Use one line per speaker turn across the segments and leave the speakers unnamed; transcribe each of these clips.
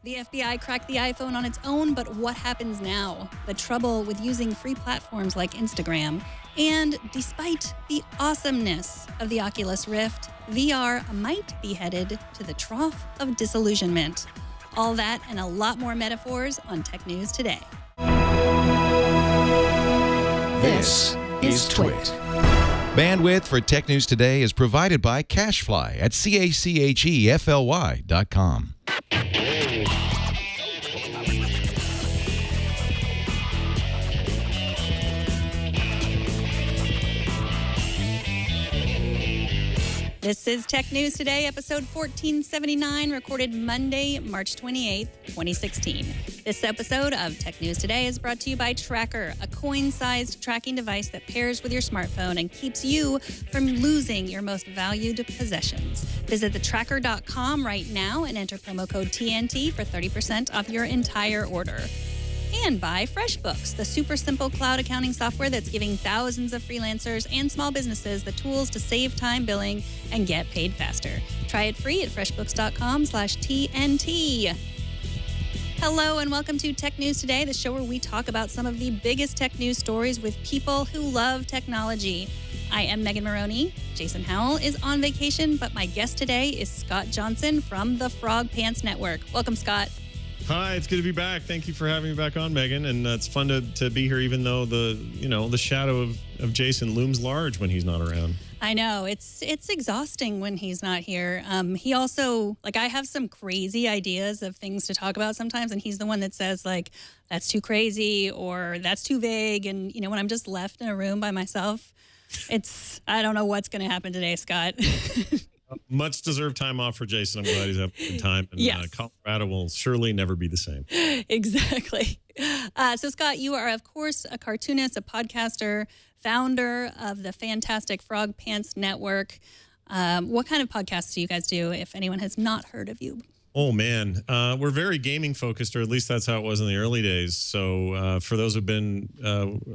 The FBI cracked the iPhone on its own, but what happens now? The trouble with using free platforms like Instagram. And despite the awesomeness of the Oculus Rift, VR might be headed to the trough of disillusionment. All that and a lot more metaphors on Tech News Today.
This is Twit.
Bandwidth for Tech News Today is provided by CacheFly at CACHEFLY.com.
This is Tech News Today, episode 1479, recorded Monday, March 28th, 2016. This episode of Tech News Today is brought to you by Tracker, a coin-sized tracking device that pairs with your smartphone and keeps you from losing your most valued possessions. Visit thetracker.com right now and enter promo code TNT for 30% off your entire order. And by FreshBooks, the super simple cloud accounting software that's giving thousands of freelancers and small businesses the tools to save time billing and get paid faster. Try it free at freshbooks.com/TNT. Hello and welcome to Tech News Today, the show where we talk about some of the biggest tech news stories with people who love technology. I am Megan Morrone. Jason Howell is on vacation, but my guest today is Scott Johnson from the Frog Pants Network. Welcome, Scott.
Hi, it's good to be back. Thank you for having me back on, Megan. And it's fun to be here, even though the shadow of Jason looms large when he's not around.
I know it's exhausting when he's not here. He also, I have some crazy ideas of things to talk about sometimes, and he's the one that says that's too crazy or that's too vague. And when I'm just left in a room by myself, I don't know what's going to happen today, Scott.
Much deserved time off for Jason. I'm glad he's having a good time. And
yes.
Colorado will surely never be the same.
Exactly. So, Scott, you are, of course, a cartoonist, a podcaster, founder of the fantastic Frog Pants Network. What kind of podcasts do you guys do, if anyone has not heard of you?
Oh, man. We're very gaming focused, or at least that's how it was in the early days. So for those who've been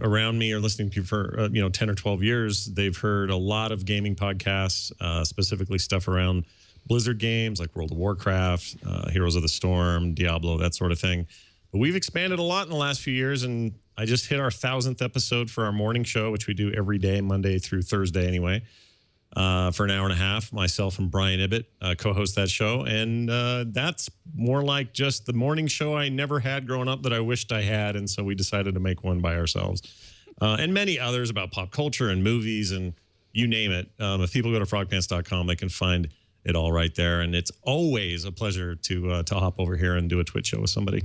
around me or listening to me for 10 or 12 years, they've heard a lot of gaming podcasts, specifically stuff around Blizzard games like World of Warcraft, Heroes of the Storm, Diablo, that sort of thing. But we've expanded a lot in the last few years, and I just hit our 1,000th episode for our morning show, which we do every day, Monday through Thursday anyway. For an hour and a half. Myself and Brian Ibbett co-host that show, and that's more like just the morning show I never had growing up that I wished I had, and so we decided to make one by ourselves. And many others about pop culture and movies and you name it. If people go to frogpants.com, they can find it all right there, and it's always a pleasure to hop over here and do a Twitch show with somebody.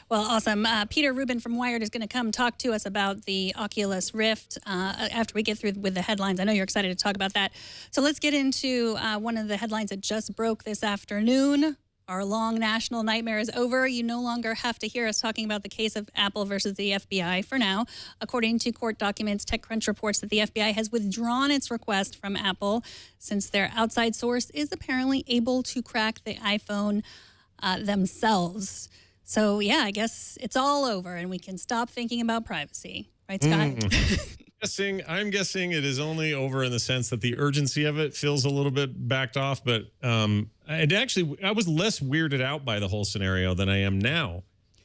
Well, awesome. Peter Rubin from Wired is going to come talk to us about the Oculus Rift after we get through with the headlines. I know you're excited to talk about that. So let's get into one of the headlines that just broke this afternoon. Our long national nightmare is over. You no longer have to hear us talking about the case of Apple versus the FBI for now. According to court documents, TechCrunch reports that the FBI has withdrawn its request from Apple since their outside source is apparently able to crack the iPhone themselves. So, yeah, I guess it's all over and we can stop thinking about privacy. Right, Scott?
I'm guessing it is only over in the sense that the urgency of it feels a little bit backed off. But I was less weirded out by the whole scenario than I am now.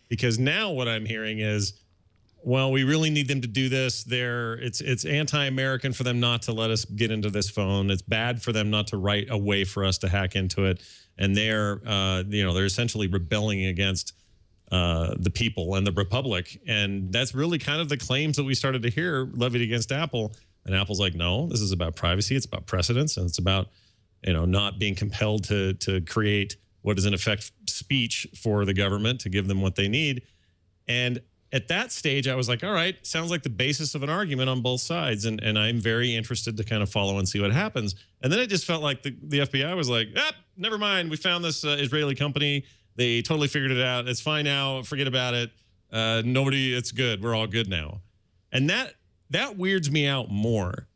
Because now what I'm hearing is, well, we really need them to do this. It's anti-American for them not to let us get into this phone. It's bad for them not to write a way for us to hack into it. And they're essentially rebelling against the people and the republic, and that's really kind of the claims that we started to hear levied against Apple. And Apple's like, no, this is about privacy, it's about precedence, and it's about not being compelled to create what is in effect speech for the government to give them what they need. And at that stage, I was like, all right, sounds like the basis of an argument on both sides, and I'm very interested to kind of follow and see what happens. And then it just felt like the FBI was like, never mind, we found this Israeli company. They totally figured it out. It's fine now. Forget about it. It's good. We're all good now. And that weirds me out more,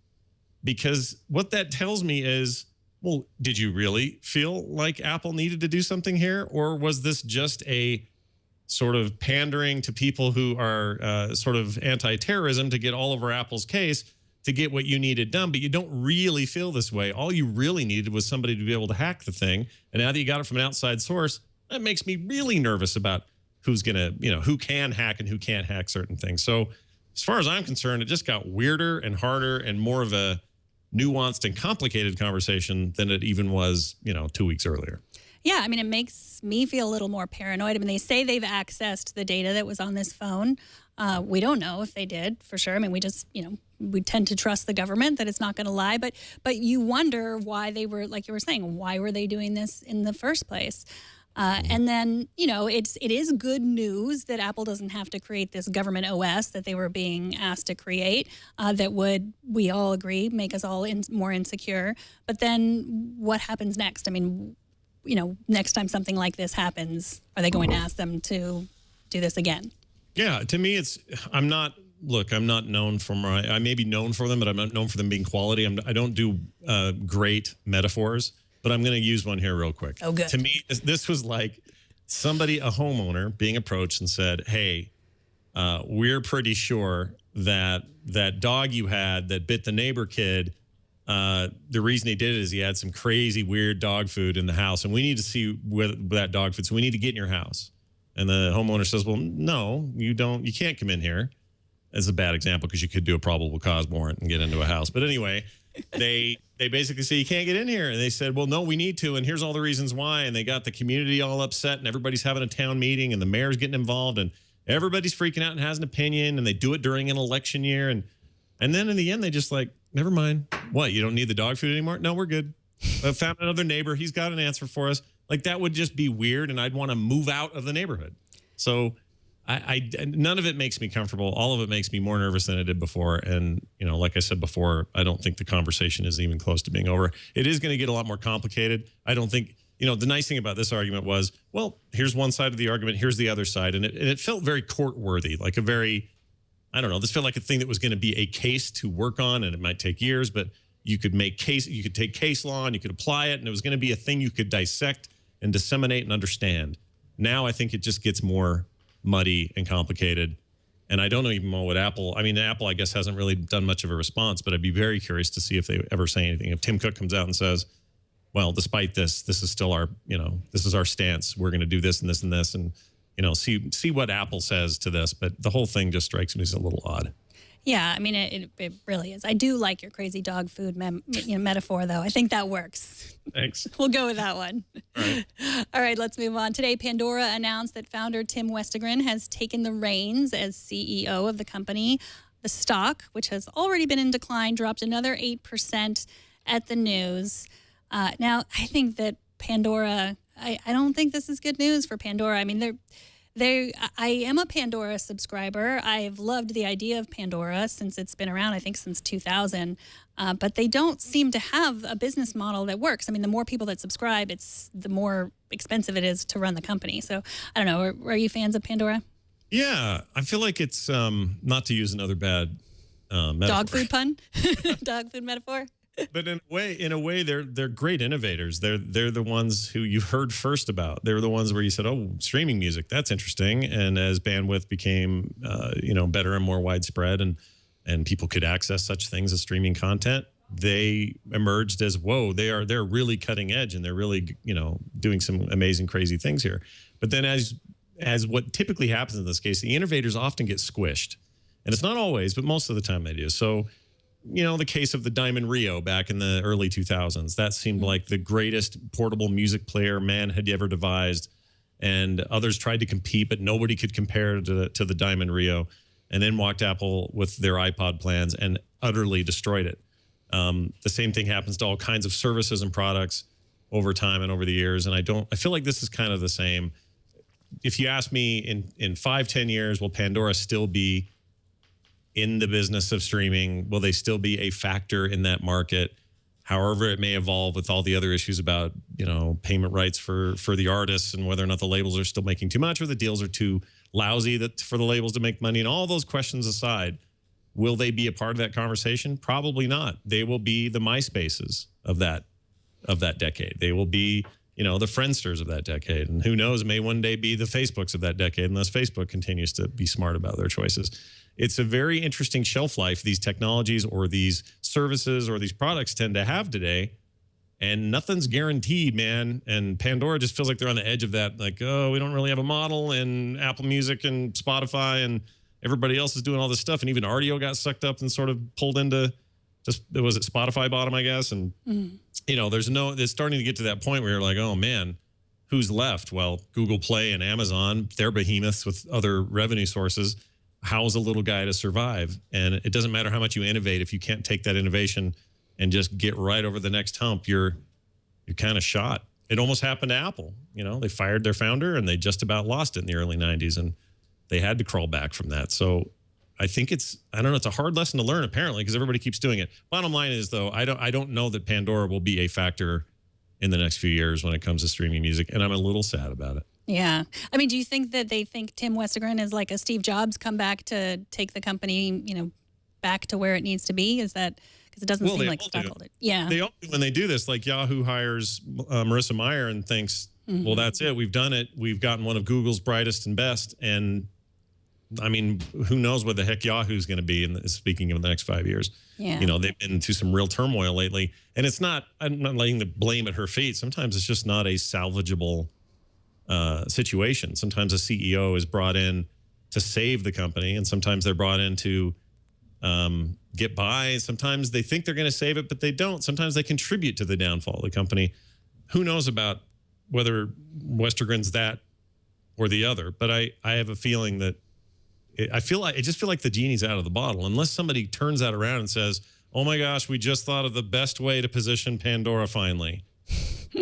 because what that tells me is, well, did you really feel like Apple needed to do something here? Or was this just a sort of pandering to people who are sort of anti-terrorism to get all over Apple's case to get what you needed done? But you don't really feel this way. All you really needed was somebody to be able to hack the thing. And now that you got it from an outside source, That makes me really nervous about who's going to, who can hack and who can't hack certain things. So as far as I'm concerned, it just got weirder and harder and more of a nuanced and complicated conversation than it even was, 2 weeks earlier.
Yeah, I mean, it makes me feel a little more paranoid. I mean, they say they've accessed the data that was on this phone. We don't know if they did, for sure. I mean, we just, we tend to trust the government that it's not going to lie. But you wonder why they were, like you were saying, why were they doing this in the first place? And then, it is good news that Apple doesn't have to create this government OS that they were being asked to create that would, we all agree, make us all more insecure. But then what happens next? I mean, next time something like this happens, are they going to ask them to do this again?
Yeah, to me, I'm not known for I may be known for them, but I'm not known for them being quality. I don't do great metaphors, but I'm going to use one here real quick.
Oh, good.
To me, this was like a homeowner being approached and said, hey, we're pretty sure that dog you had that bit the neighbor kid, the reason he did it is he had some crazy, weird dog food in the house, and we need to see where that dog food, so we need to get in your house. And the homeowner says, well, no, you can't come in here. That's a bad example because you could do a probable cause warrant and get into a house. But anyway, they basically say you can't get in here. And they said, well, no, we need to. And here's all the reasons why. And they got the community all upset and everybody's having a town meeting and the mayor's getting involved and everybody's freaking out and has an opinion. And they do it during an election year. And then in the end, they just like, never mind. What? You don't need the dog food anymore? No, we're good. I found another neighbor. He's got an answer for us. Like that would just be weird. And I'd want to move out of the neighborhood. So I none of it makes me comfortable. All of it makes me more nervous than it did before. And, like I said before, I don't think the conversation is even close to being over. It is going to get a lot more complicated. I don't think, the nice thing about this argument was, well, here's one side of the argument, here's the other side. And it felt very court-worthy, like a very, I don't know, this felt like a thing that was going to be a case to work on, and it might take years, but you could take case law and you could apply it, and it was going to be a thing you could dissect and disseminate and understand. Now I think it just gets more muddy and complicated. And I don't even know what Apple, I guess hasn't really done much of a response, but I'd be very curious to see if they ever say anything. If Tim Cook comes out and says, well, despite this is still our, this is our stance. We're going to do this and this and this and, see what Apple says to this. But the whole thing just strikes me as a little odd.
Yeah, I mean, it really is. I do like your crazy dog food metaphor, though. I think that works.
Thanks.
We'll go with that one.
All right.
All right, let's move on. Today, Pandora announced that founder Tim Westegren has taken the reins as CEO of the company. The stock, which has already been in decline, dropped another 8% at the news. Now, I think that Pandora, I don't think this is good news for Pandora. I mean, I am a Pandora subscriber. I've loved the idea of Pandora since it's been around, I think since 2000. But they don't seem to have a business model that works. I mean, the more people that subscribe, the more expensive it is to run the company. So I don't know. Are you fans of Pandora?
Yeah, I feel like it's not to use another bad metaphor.
Dog food pun? Dog food metaphor?
But in a way, they're great innovators. They're the ones who you heard first about. They're the ones where you said, "Oh, streaming music, that's interesting." And as bandwidth became, better and more widespread, and people could access such things as streaming content, they emerged as, "Whoa, they're really cutting edge, and they're really doing some amazing, crazy things here." But then, as what typically happens in this case, the innovators often get squished, and it's not always, but most of the time they do. So. The case of the Diamond Rio back in the early 2000s, that seemed like the greatest portable music player man had ever devised. And others tried to compete, but nobody could compare to the Diamond Rio. And then walked Apple with their iPod plans and utterly destroyed it. The same thing happens to all kinds of services and products over time and over the years. And I feel like this is kind of the same. If you ask me in 5-10 years, will Pandora still be in the business of streaming? Will they still be a factor in that market? However, it may evolve with all the other issues about, payment rights for the artists and whether or not the labels are still making too much or the deals are too lousy for the labels to make money. And all those questions aside, will they be a part of that conversation? Probably not. They will be the MySpaces of that decade. They will be, the Friendsters of that decade. And who knows, may one day be the Facebooks of that decade unless Facebook continues to be smart about their choices. It's a very interesting shelf life these technologies or these services or these products tend to have today. and nothing's guaranteed, man. And Pandora just feels like they're on the edge of that. Like, oh, we don't really have a model, and Apple Music and Spotify and everybody else is doing all this stuff. And even RDO got sucked up and sort of pulled into was it Spotify bottom, I guess. And, it's starting to get to that point where you're like, oh man, who's left? Well, Google Play and Amazon, they're behemoths with other revenue sources. How's a little guy to survive? And it doesn't matter how much you innovate. If you can't take that innovation and just get right over the next hump, you're kind of shot. It almost happened to Apple. They fired their founder and they just about lost it in the early 90s, and they had to crawl back from that. So I think it's a hard lesson to learn, apparently, because everybody keeps doing it. Bottom line is, though, I don't know that Pandora will be a factor in the next few years when it comes to streaming music, and I'm a little sad about it.
Yeah. I mean, do you think that they think Tim Westergren is like a Steve Jobs come back to take the company, back to where it needs to be? Is that because it doesn't seem like stockholder? Yeah.
They all do when they do this. Like Yahoo hires Marissa Mayer and thinks, well, that's it. We've done it. We've gotten one of Google's brightest and best. And I mean, who knows what the heck Yahoo's going to be speaking of the next 5 years.
Yeah.
They've been through some real turmoil lately. And I'm not laying the blame at her feet. Sometimes it's just not a salvageable situation. Sometimes a CEO is brought in to save the company, and sometimes they're brought in to get by. Sometimes they think they're going to save it, but they don't. Sometimes they contribute to the downfall of the company. Who knows about whether Westergren's that or the other? But I have a feeling that I just feel like the genie's out of the bottle, unless somebody turns that around and says, oh my gosh, we just thought of the best way to position Pandora finally.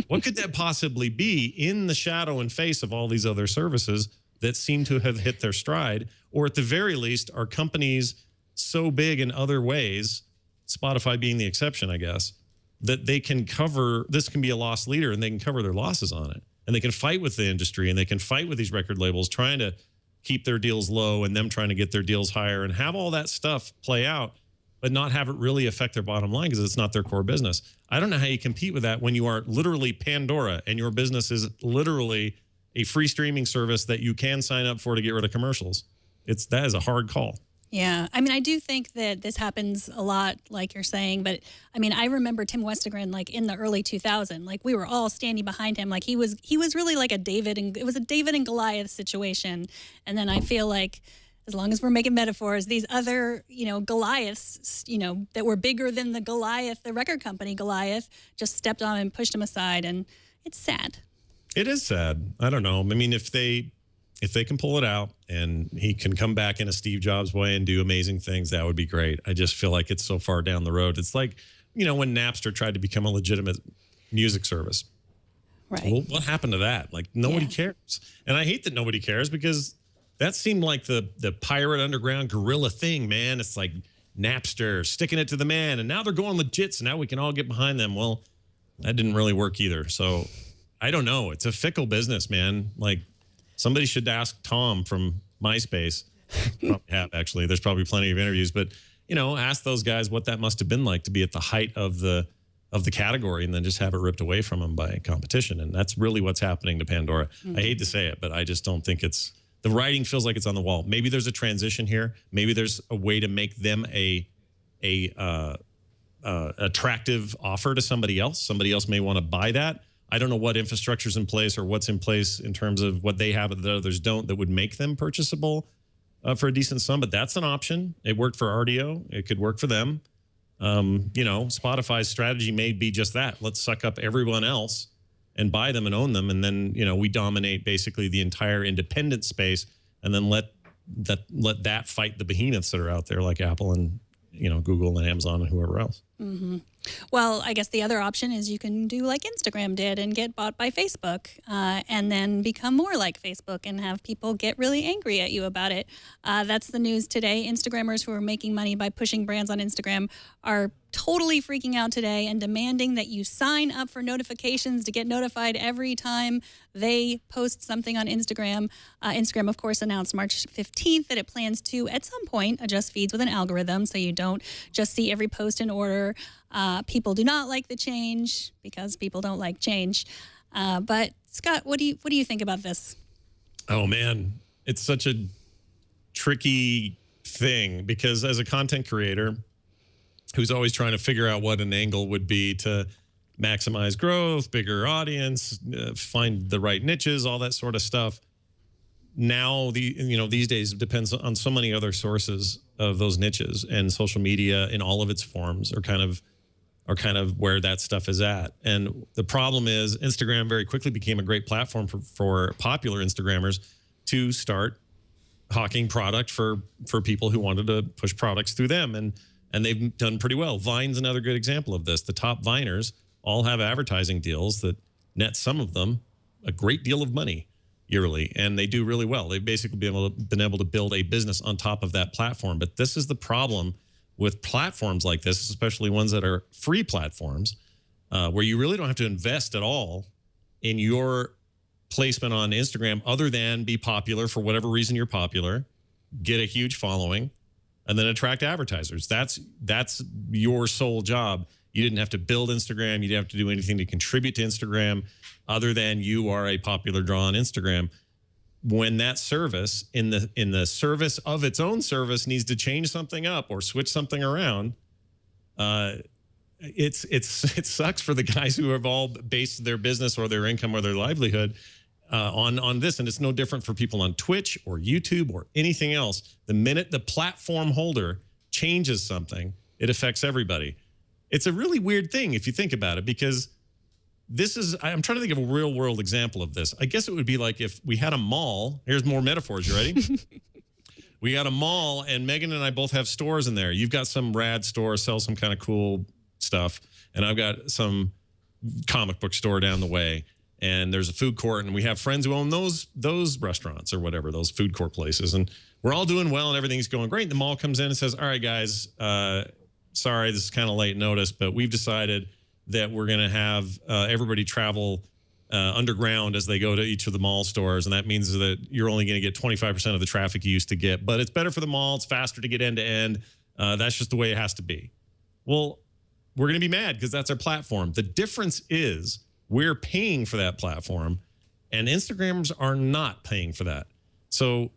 What could that possibly be in the shadow and face of all these other services that seem to have hit their stride? Or at the very least, are companies so big in other ways, Spotify being the exception, I guess, that they can cover, this can be a loss leader and they can cover their losses on it. And they can fight with the industry and they can fight with these record labels trying to keep their deals low and them trying to get their deals higher and have all that stuff play out, but not have it really affect their bottom line because it's not their core business. I don't know how you compete with that when you are literally Pandora and your business is literally a free streaming service that you can sign up for to get rid of commercials. That is a hard call.
Yeah. I mean, I do think that this happens a lot, like you're saying. But I mean, I remember Tim Westergren, like in the early 2000s, like we were all standing behind him. Like he was really like it was a David and Goliath situation. And then I feel like as long as we're making metaphors, these other, Goliaths, that were bigger than the Goliath, the record company Goliath, just stepped on and pushed him aside. And it's sad.
It is sad. I don't know. I mean, if they can pull it out and he can come back in a Steve Jobs way and do amazing things, that would be great. I just feel like it's so far down the road. It's like, when Napster tried to become a legitimate music service.
Right.
Well, what happened to that? Like, nobody cares. And I hate that nobody cares because that seemed like the pirate underground guerrilla thing, man. It's like Napster sticking it to the man. And now they're going legit, so now we can all get behind them. Well, that didn't really work either. So I don't know. It's a fickle business, man. Like, somebody should ask Tom from MySpace. Probably have, actually. There's probably plenty of interviews, but ask those guys what that must have been like to be at the height of the category and then just have it ripped away from them by competition. And that's really what's happening to Pandora. I hate to say it, but I just don't think the writing feels like it's on the wall. Maybe there's a transition here. Maybe there's a way to make them a attractive offer to somebody else. Somebody else may want to buy that. I don't know what infrastructure's in place or what's in place in terms of what they have that others don't that would make them purchasable for a decent sum, but that's an option. It worked for RDO. It could work for them. Spotify's strategy may be just that. Let's suck up everyone else and buy them and own them. And then, we dominate basically the entire independent space and then let that fight the behemoths that are out there like Apple and, Google and Amazon and whoever else.
Mm-hmm. Well, I guess the other option is you can do like Instagram did and get bought by Facebook and then become more like Facebook and have people get really angry at you about it. That's the news today. Instagrammers who are making money by pushing brands on Instagram are totally freaking out today and demanding that you sign up for notifications to get notified every time they post something on Instagram. Instagram, of course, announced March 15th that it plans to, at some point, adjust feeds with an algorithm so you don't just see every post in order. People do not like the change because people don't like change. But Scott, what do you think about this?
Oh man, it's such a tricky thing because as a content creator who's always trying to figure out what an angle would be to maximize growth, bigger audience, find the right niches, all that sort of stuff. Now, these days it depends on so many other sources of those niches, and social media in all of its forms are kind of where that stuff is at. And the problem is Instagram very quickly became a great platform for popular Instagrammers to start hawking product for people who wanted to push products through them. And they've done pretty well. Vine's another good example of this. The top Viners all have advertising deals that net some of them a great deal of money yearly, and they do really well. They've basically been able to build a business on top of that platform. But this is the problem with platforms like this, especially ones that are free platforms, where you really don't have to invest at all in your placement on Instagram other than be popular for whatever reason you're popular, get a huge following, and then attract advertisers. That's your sole job. You didn't have to build Instagram. You didn't have to do anything to contribute to Instagram other than you are a popular draw on Instagram. When that service, in the service of its own service, needs to change something up or switch something around, it sucks for the guys who have all based their business or their income or their livelihood on this. And it's no different for people on Twitch or YouTube or anything else. The minute the platform holder changes something, it affects everybody. It's a really weird thing if you think about it, because I'm trying to think of a real world example of this. I guess it would be like if we had a mall. Here's more metaphors. You ready? We got a mall, and Megan and I both have stores in there. You've got some rad store, sell some kind of cool stuff, and I've got some comic book store down the way, and there's a food court, and we have friends who own those restaurants or whatever, those food court places, and we're all doing well, and everything's going great. And the mall comes in and says, all right, guys, sorry, this is kind of late notice, but we've decided that we're going to have everybody travel underground as they go to each of the mall stores. And that means that you're only going to get 25% of the traffic you used to get. But it's better for the mall. It's faster to get end to end. That's just the way it has to be. Well, we're going to be mad because that's our platform. The difference is we're paying for that platform, and Instagrammers are not paying for that. So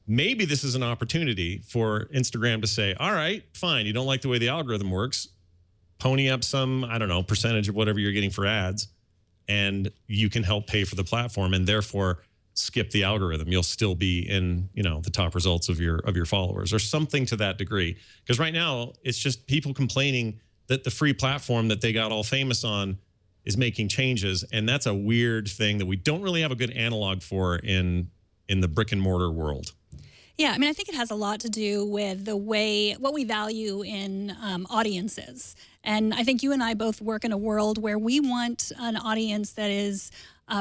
maybe this is an opportunity for Instagram to say, all right, fine, you don't like the way the algorithm works, pony up some, I don't know, percentage of whatever you're getting for ads, and you can help pay for the platform and therefore skip the algorithm. You'll still be in, the top results of your followers or something to that degree. Because right now it's just people complaining that the free platform that they got all famous on is making changes. And that's a weird thing that we don't really have a good analog for in the brick and mortar world.
Yeah, I mean, I think it has a lot to do with what we value in audiences. And I think you and I both work in a world where we want an audience that is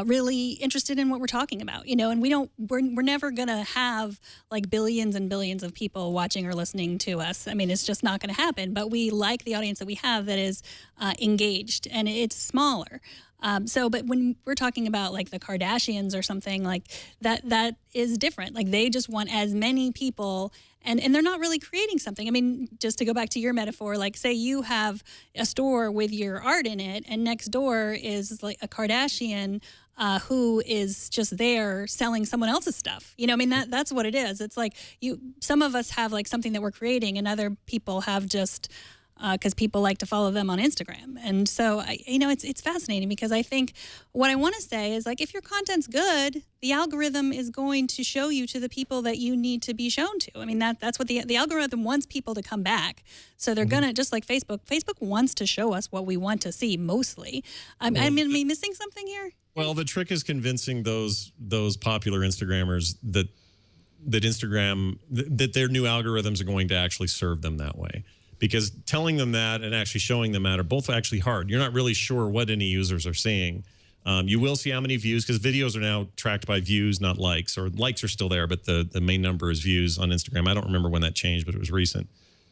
really interested in what we're talking about, and we're never going to have like billions and billions of people watching or listening to us. I mean, it's just not going to happen, but we like the audience that we have that is engaged, and it's smaller. But when we're talking about like the Kardashians or something like that is different. Like they just want as many people, and they're not really creating something. I mean, just to go back to your metaphor, like say you have a store with your art in it, and next door is like a Kardashian who is just there selling someone else's stuff. I mean, that's what it is. It's like some of us have like something that we're creating, and other people have just because people like to follow them on Instagram. And so, it's fascinating because I think what I want to say is like, if your content's good, the algorithm is going to show you to the people that you need to be shown to. I mean, that's what the algorithm wants people to come back. So they're going to, just like Facebook wants to show us what we want to see mostly. Am I missing something here?
Well, the trick is convincing those popular Instagrammers that Instagram, that their new algorithms are going to actually serve them that way. Because telling them that and actually showing them that are both actually hard. You're not really sure what any users are seeing. You will see how many views, because videos are now tracked by views, not likes, or likes are still there, but the main number is views on Instagram. I don't remember when that changed, but it was recent.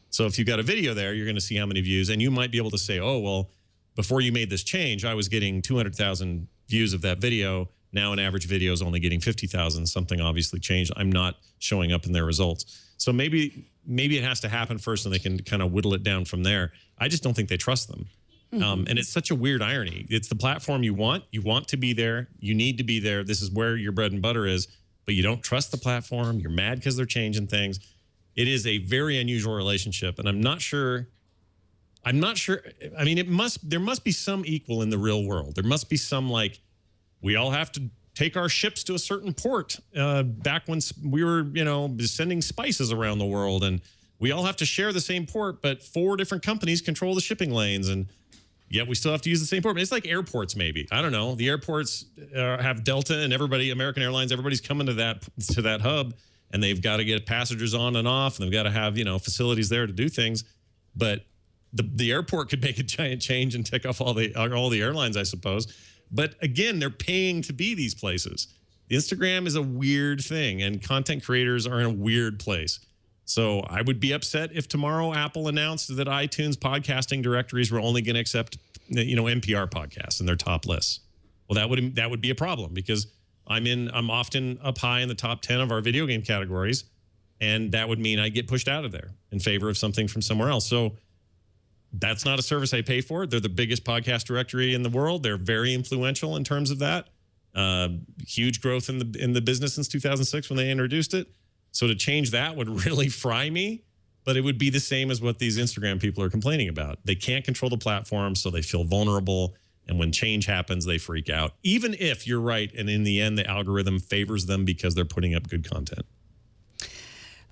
So if you've got a video there, you're going to see how many views, and you might be able to say, oh, well, before you made this change, I was getting 200,000 views of that video. Now an average video is only getting 50,000. Something obviously changed. I'm not showing up in their results. So maybe it has to happen first, and they can kind of whittle it down from there. I just don't think they trust them. Mm-hmm. And it's such a weird irony. It's the platform you want. You want to be there. You need to be there. This is where your bread and butter is, but you don't trust the platform. You're mad because they're changing things. It is a very unusual relationship, and I'm not sure I'm not sure. I mean, there must be some equal in the real world. There must be some, like, we all have to take our ships to a certain port back when we were, sending spices around the world, and we all have to share the same port, but 4 different companies control the shipping lanes, and yet we still have to use the same port. It's like airports, maybe. I don't know. The airports have Delta, and American Airlines, everybody's coming to that hub, and they've got to get passengers on and off, and they've got to have, facilities there to do things. But the airport could make a giant change and take off all the airlines, I suppose. But again, they're paying to be these places. Instagram is a weird thing, and content creators are in a weird place. So I would be upset if tomorrow Apple announced that iTunes podcasting directories were only going to accept, NPR podcasts in their top lists. Well, that would be a problem, because I'm often up high in the top 10 of our video game categories, and that would mean I get pushed out of there in favor of something from somewhere else. So that's not a service I pay for. They're the biggest podcast directory in the world. They're very influential in terms of that. Huge growth in the business since 2006 when they introduced it. So to change that would really fry me, but it would be the same as what these Instagram people are complaining about. They can't control the platform, so they feel vulnerable. And when change happens, they freak out, even if you're right. And in the end, the algorithm favors them because they're putting up good content.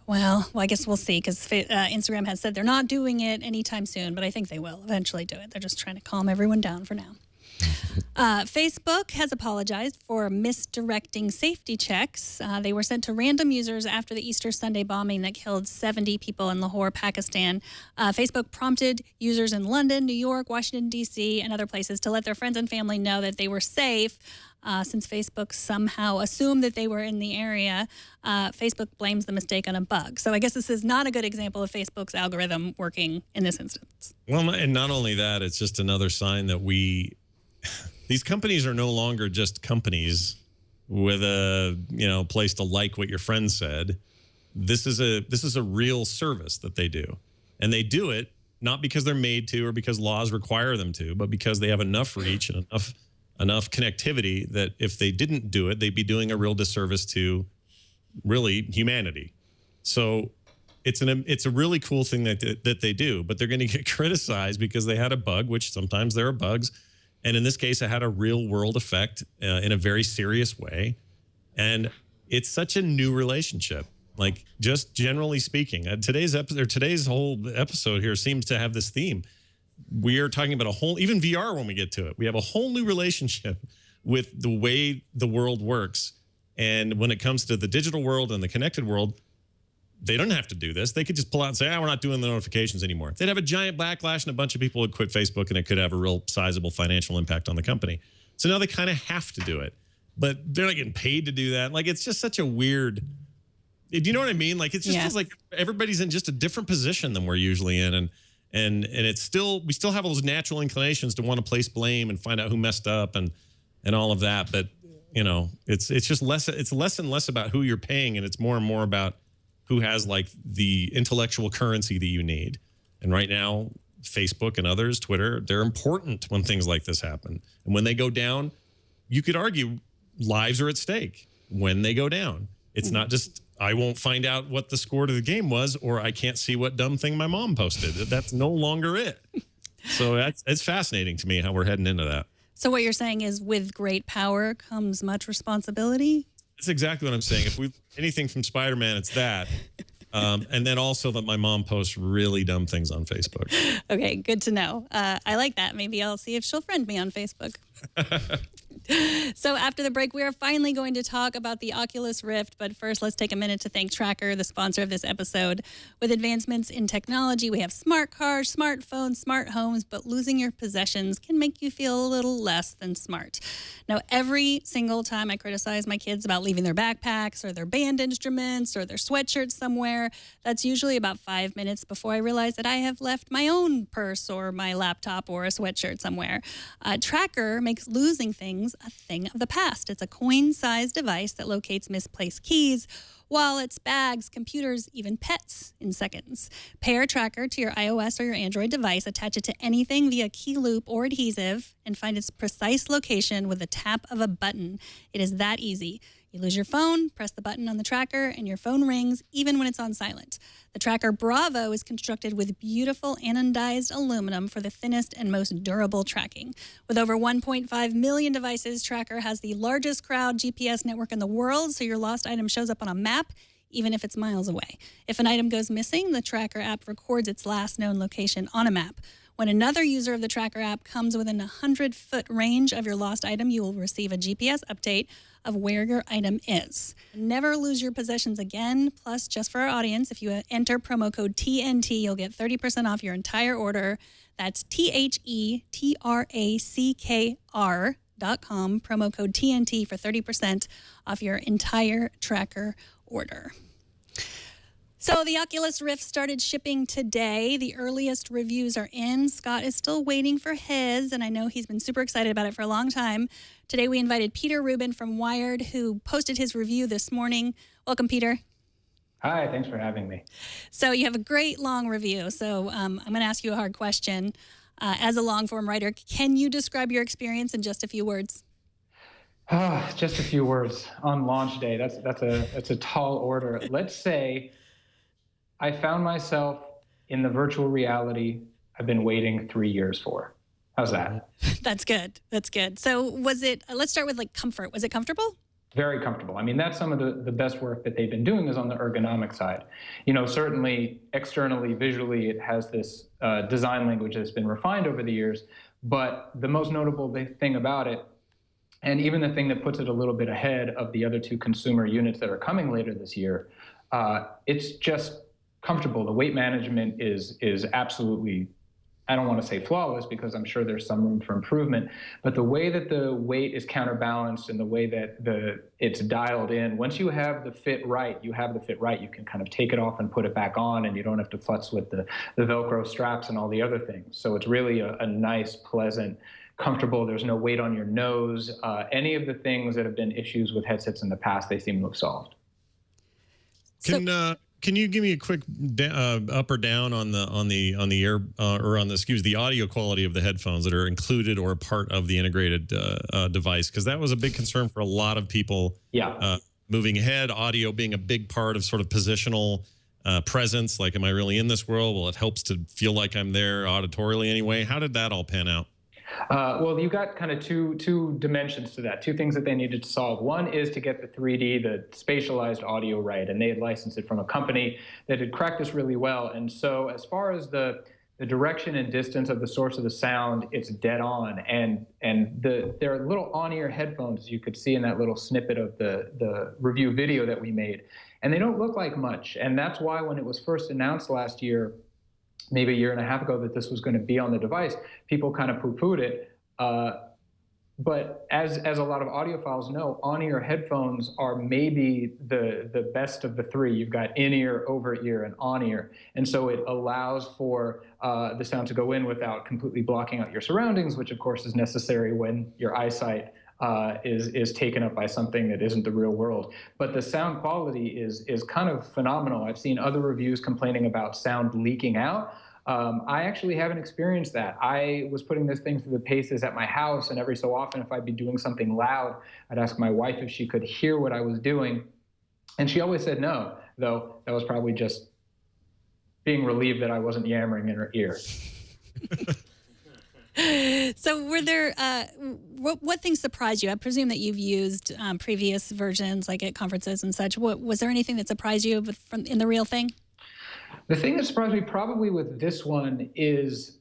Well, I guess we'll see, because Instagram has said they're not doing it anytime soon, but I think they will eventually do it. They're just trying to calm everyone down for now. Facebook has apologized for misdirecting safety checks. They were sent to random users after the Easter Sunday bombing that killed 70 people in Lahore, Pakistan. Facebook prompted users in London, New York, Washington, D.C., and other places to let their friends and family know that they were safe. Since Facebook somehow assumed that they were in the area, Facebook blames the mistake on a bug. So I guess this is not a good example of Facebook's algorithm working in this instance.
Well, and not only that, it's just another sign that these companies are no longer just companies with a place to like what your friend said. This is a real service that they do, and they do it not because they're made to or because laws require them to, but because they have enough reach and enough connectivity that if they didn't do it, they'd be doing a real disservice to really humanity. So it's a really cool thing that they do, but they're going to get criticized because they had a bug, which sometimes there are bugs. And in this case, it had a real world effect in a very serious way. And it's such a new relationship. Like, just generally speaking, today's whole episode here seems to have this theme. We are talking about even VR when we get to it. We have a whole new relationship with the way the world works. And when it comes to the digital world and the connected world, they don't have to do this. They could just pull out and say, we're not doing the notifications anymore. They'd have a giant backlash, and a bunch of people would quit Facebook, and it could have a real sizable financial impact on the company. So now they kind of have to do it, but they're not getting paid to do that. Like, it's just such a weird, do you know what I mean? Like, it's just feels like everybody's in just a different position than we're usually in. And we still have those natural inclinations to want to place blame and find out who messed up and all of that. But, it's just less and less about who you're paying, and it's more and more about who has like the intellectual currency that you need. And right now, Facebook and others, Twitter, they're important when things like this happen. And when they go down, you could argue lives are at stake when they go down. It's not just, I won't find out what the score to the game was, or I can't see what dumb thing my mom posted. That's no longer it. So it's fascinating to me how we're heading into that.
So what you're saying is, with great power comes much responsibility? That's
exactly what I'm saying. If we've anything from Spider-Man, it's that. And then also that my mom posts really dumb things on Facebook.
Okay, good to know. I like that. Maybe I'll see if she'll friend me on Facebook. So after the break, we are finally going to talk about the Oculus Rift. But first, let's take a minute to thank Tracker, the sponsor of this episode. With advancements in technology, we have smart cars, smartphones, smart homes, but losing your possessions can make you feel a little less than smart. Now, every single time I criticize my kids about leaving their backpacks or their band instruments or their sweatshirts somewhere, that's usually about 5 minutes before I realize that I have left my own purse or my laptop or a sweatshirt somewhere. Tracker makes losing things a thing of the past. It's a coin-sized device that locates misplaced keys, wallets, bags, computers, even pets in seconds. Pair Tracker to your iOS or your Android device, attach it to anything via key loop or adhesive, and find its precise location with the tap of a button. It is that easy. You lose your phone, press the button on the tracker, and your phone rings even when it's on silent. The tracker Bravo is constructed with beautiful anodized aluminum for the thinnest and most durable tracking. With over 1.5 million devices, Tracker has the largest crowd GPS network in the world, so your lost item shows up on a map even if it's miles away. If an item goes missing, the Tracker app records its last known location on a map. When another user of the Tracker app comes within a 100-foot range of your lost item, you will receive a GPS update of where your item is. Never lose your possessions again. Plus, just for our audience, if you enter promo code TNT, you'll get 30% off your entire order. That's THETRACKR.com, promo code TNT for 30% off your entire Tracker order. So the Oculus Rift started shipping today. The earliest reviews are in. Scott is still waiting for his, and I know he's been super excited about it for a long time. Today we invited Peter Rubin from Wired, who posted his review this morning. Welcome, Peter.
Hi, thanks for having me.
So you have a great long review. So I'm going to ask you a hard question. As a long-form writer, can you describe your experience in just a few words?
Just a few words on launch day. That's a tall order. Let's say I found myself in the virtual reality I've been waiting 3 years for. How's that?
That's good. That's good. So was it, let's start with comfort. Was it comfortable?
Very comfortable. I mean, that's some of the best work that they've been doing is on the ergonomic side. Certainly externally, visually, it has this design language that's been refined over the years. But the most notable thing about it, and even the thing that puts it a little bit ahead of the other two consumer units that are coming later this year, it's just comfortable. The weight management is absolutely, I don't want to say flawless because I'm sure there's some room for improvement, but the way that the weight is counterbalanced and the way that it's dialed in, once you have the fit right, you can kind of take it off and put it back on, and you don't have to futz with the Velcro straps and all the other things. So it's really a nice, pleasant, comfortable. There's no weight on your nose. Any of the things that have been issues with headsets in the past, they seem to have solved.
Can you give me a quick up or down on the audio quality of the headphones that are included or a part of the integrated device? Because that was a big concern for a lot of people.
Yeah.
Moving ahead, audio being a big part of sort of positional presence. Like, am I really in this world? Well, it helps to feel like I'm there auditorially anyway. How did that all pan out?
Well, you got kind of two dimensions to that, two things that they needed to solve. One is to get the 3D, the spatialized audio right, and they had licensed it from a company that had cracked this really well. And so as far as the direction and distance of the source of the sound, it's dead on. And there are little on-ear headphones, you could see in that little snippet of the review video that we made. And they don't look like much. And that's why when it was first announced last year, maybe a year and a half ago, that this was going to be on the device, people kind of poo-pooed it. But as a lot of audiophiles know, on-ear headphones are maybe the best of the three. You've got in-ear, over-ear, and on-ear. And so it allows for the sound to go in without completely blocking out your surroundings, which of course is necessary when your eyesight is taken up by something that isn't the real world. But the sound quality is kind of phenomenal. I've seen other reviews complaining about sound leaking out. I actually haven't experienced that. I was putting this thing through the paces at my house, and every so often, if I'd be doing something loud, I'd ask my wife if she could hear what I was doing. And she always said no, though that was probably just being relieved that I wasn't yammering in her ear.
So were there, what things surprised you? I presume that you've used previous versions like at conferences and such. Was there anything that surprised you in the real thing?
The thing that surprised me probably with this one is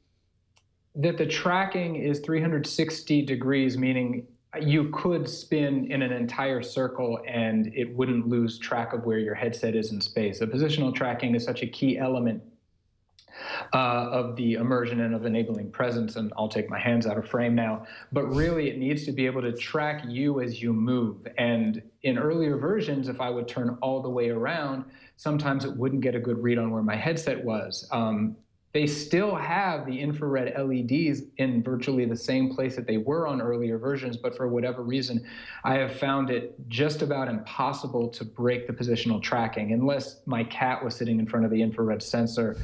that the tracking is 360 degrees, meaning you could spin in an entire circle and it wouldn't lose track of where your headset is in space. The positional tracking is such a key element of the immersion and of enabling presence, and I'll take my hands out of frame now, but really it needs to be able to track you as you move. And in earlier versions, if I would turn all the way around, sometimes it wouldn't get a good read on where my headset was. They still have the infrared LEDs in virtually the same place that they were on earlier versions, but for whatever reason, I have found it just about impossible to break the positional tracking unless my cat was sitting in front of the infrared sensor,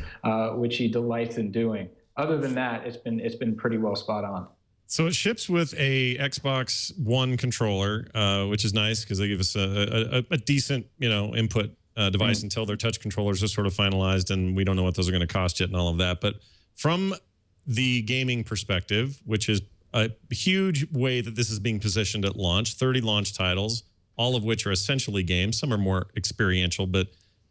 which he delights in doing. Other than that, it's been pretty well spot on.
So it ships with a Xbox One controller, which is nice because they give us a decent, input device until their touch controllers are sort of finalized, and we don't know what those are going to cost yet and all of that. But from the gaming perspective, which is a huge way that this is being positioned at launch, 30 launch titles, all of which are essentially games. Some are more experiential, but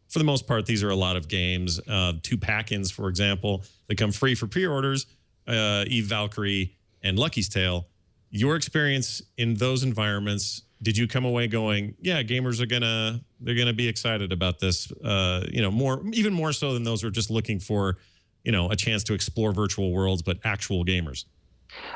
for the most part, these are a lot of games. 2 pack-ins, for example, that come free for pre-orders, Eve Valkyrie and Lucky's Tale. Your experience in those environments, did you come away going, yeah, gamers are they're gonna be excited about this, even more so than those who are just looking for, a chance to explore virtual worlds, but actual gamers?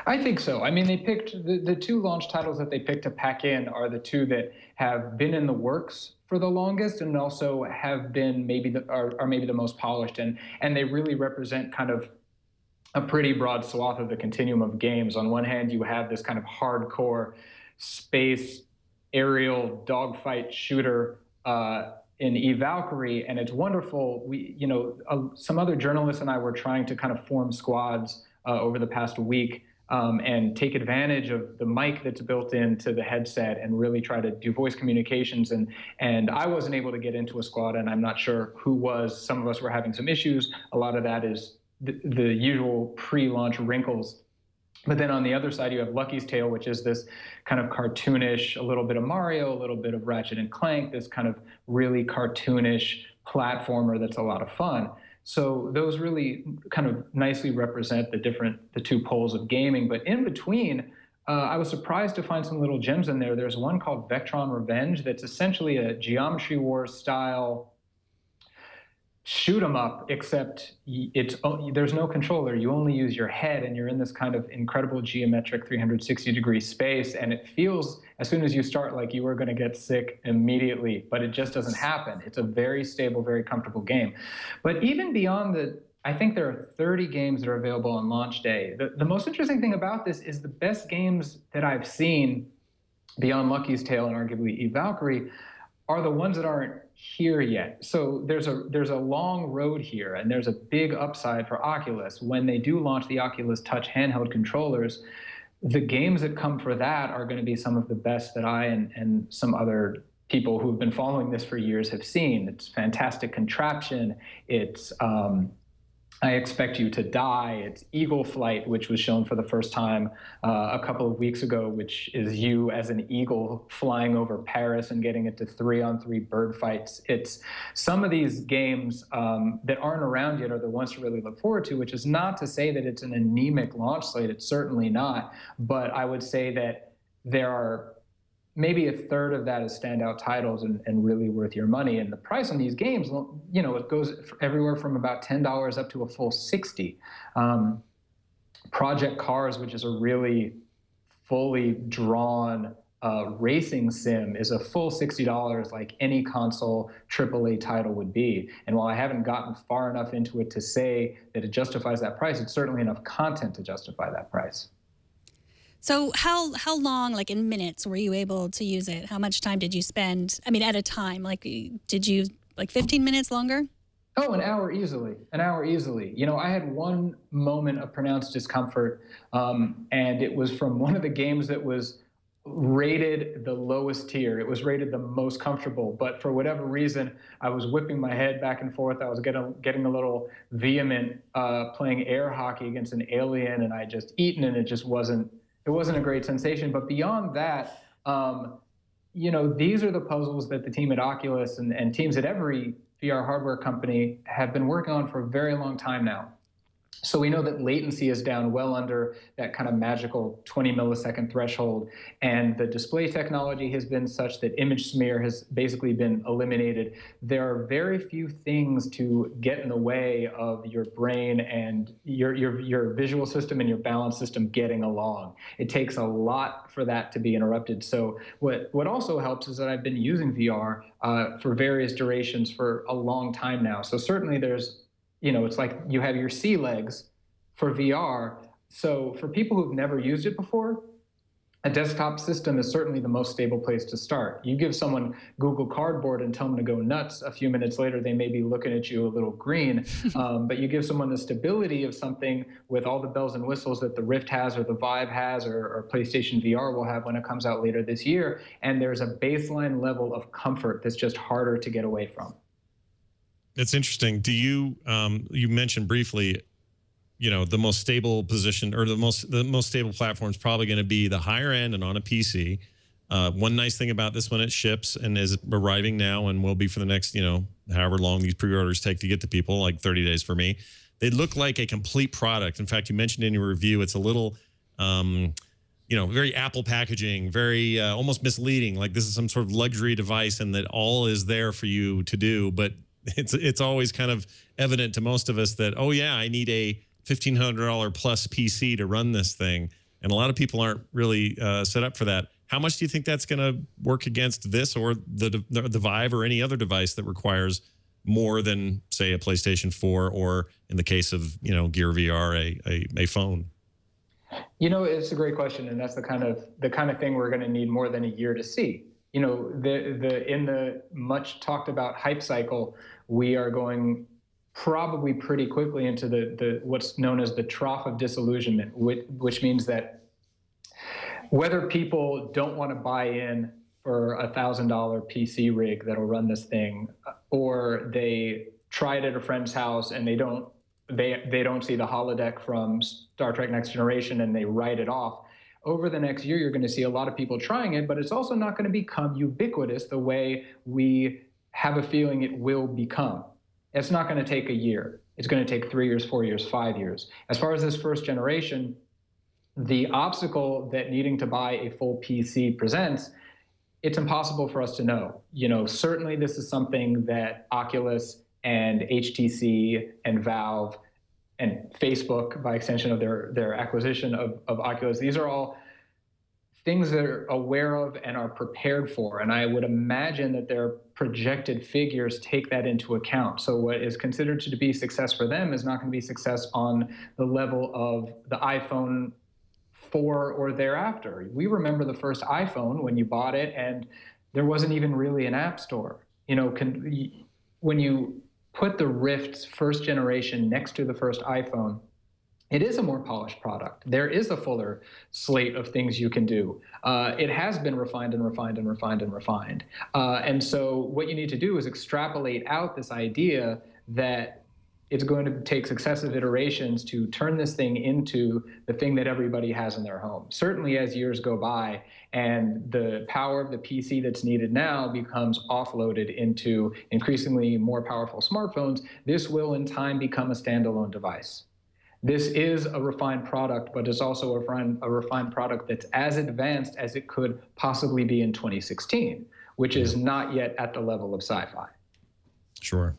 I think so. I mean, they picked the 2 launch titles that they picked to pack in are the 2 that have been in the works for the longest, and also have been maybe are maybe the most polished, and they really represent kind of a pretty broad swath of the continuum of games. On one hand, you have this kind of hardcore space aerial dogfight shooter in Eve Valkyrie, and it's wonderful. Some other journalists and I were trying to kind of form squads over the past week and take advantage of the mic that's built into the headset and really try to do voice communications. And I wasn't able to get into a squad, and I'm not sure who was. Some of us were having some issues. A lot of that is the usual pre-launch wrinkles. But then on the other side, you have Lucky's Tale, which is this kind of cartoonish, a little bit of Mario, a little bit of Ratchet and Clank, this kind of really cartoonish platformer that's a lot of fun. So those really kind of nicely represent the 2 poles of gaming. But in between, I was surprised to find some little gems in there. There's one called Vectron Revenge that's essentially a Geometry Wars style shoot 'em up, except there's no controller. You only use your head, and you're in this kind of incredible geometric 360-degree space, and it feels, as soon as you start, like you are going to get sick immediately, but it just doesn't happen. It's a very stable, very comfortable game. But even beyond I think there are 30 games that are available on launch day. The most interesting thing about this is the best games that I've seen beyond Lucky's Tale and arguably Eve Valkyrie are the ones that aren't here yet. So there's a long road here, and there's a big upside for Oculus. When they do launch the Oculus Touch handheld controllers, the games that come for that are going to be some of the best that I and some other people who've been following this for years have seen. It's fantastic contraption. It's I Expect You to Die. It's Eagle Flight, which was shown for the first time a couple of weeks ago, which is you as an eagle flying over Paris and getting into 3-on-3 bird fights. It's some of these games that aren't around yet are the ones to really look forward to, which is not to say that it's an anemic launch slate. It's certainly not. But I would say that there are maybe a third of that is standout titles and really worth your money. And the price on these games, it goes everywhere from about $10 up to a full $60. Project Cars, which is a really fully drawn racing sim, is a full $60 like any console AAA title would be. And while I haven't gotten far enough into it to say that it justifies that price, it's certainly enough content to justify that price.
So how long, like in minutes, were you able to use it? How much time did you spend? I mean, at a time, like did you 15 minutes longer?
Oh, an hour easily. An hour easily. I had one moment of pronounced discomfort, and it was from one of the games that was rated the lowest tier. It was rated the most comfortable, but for whatever reason, I was whipping my head back and forth. I was getting a little vehement playing air hockey against an alien, and I just eaten, and it just wasn't a great sensation. But beyond that, these are the puzzles that the team at Oculus and teams at every VR hardware company have been working on for a very long time now. So we know that latency is down well under that kind of magical 20 millisecond threshold. And the display technology has been such that image smear has basically been eliminated. There are very few things to get in the way of your brain and your visual system and your balance system getting along. It takes a lot for that to be interrupted. So what also helps is that I've been using VR for various durations for a long time now. So certainly there's, it's like you have your sea legs for VR. So for people who've never used it before, a desktop system is certainly the most stable place to start. You give someone Google Cardboard and tell them to go nuts, a few minutes later, they may be looking at you a little green. But you give someone the stability of something with all the bells and whistles that the Rift has or the Vive has or PlayStation VR will have when it comes out later this year. And there's a baseline level of comfort that's just harder to get away from.
It's interesting. Do you, you mentioned briefly, the most stable position or the most stable platform is probably going to be the higher end and on a PC. One nice thing about this one, it ships and is arriving now and will be for the next, however long these pre-orders take to get to people, like 30 days for me. They look like a complete product. In fact, you mentioned in your review, it's a little, very Apple packaging, very almost misleading. Like this is some sort of luxury device and that all is there for you to do. But it's always kind of evident to most of us that, oh yeah, I need a $1,500 plus PC to run this thing. And a lot of people aren't really set up for that. How much do you think that's going to work against this or the Vive or any other device that requires more than, say, a PlayStation 4 or, in the case of, Gear VR, a phone?
It's a great question, and that's the kind of thing we're going to need more than a year to see. In the much talked about hype cycle, we are going probably pretty quickly into the what's known as the trough of disillusionment, which means that whether people don't want to buy in for $1,000 PC rig that'll run this thing, or they try it at a friend's house and they don't see the holodeck from Star Trek Next Generation and they write it off. Over the next year, you're going to see a lot of people trying it, but it's also not going to become ubiquitous the way we have a feeling it will become. It's not going to take a year. It's going to take 3 years, 4 years, 5 years. As far as this first generation, the obstacle that needing to buy a full PC presents, it's impossible for us to know. Certainly this is something that Oculus and HTC and Valve and Facebook, by extension of their acquisition of Oculus, these are all things they're aware of and are prepared for. And I would imagine that their projected figures take that into account. So what is considered to be success for them is not going to be success on the level of the iPhone 4 or thereafter. We remember the first iPhone when you bought it and there wasn't even really an app store. When you put the Rift's first generation next to the first iPhone, it is a more polished product. There is a fuller slate of things you can do. It has been refined and refined and refined and refined. And so what you need to do is extrapolate out this idea that it's going to take successive iterations to turn this thing into the thing that everybody has in their home. Certainly as years go by and the power of the PC that's needed now becomes offloaded into increasingly more powerful smartphones, this will in time become a standalone device. This is a refined product, but it's also a refined product that's as advanced as it could possibly be in 2016, which is not yet at the level of sci-fi.
Sure.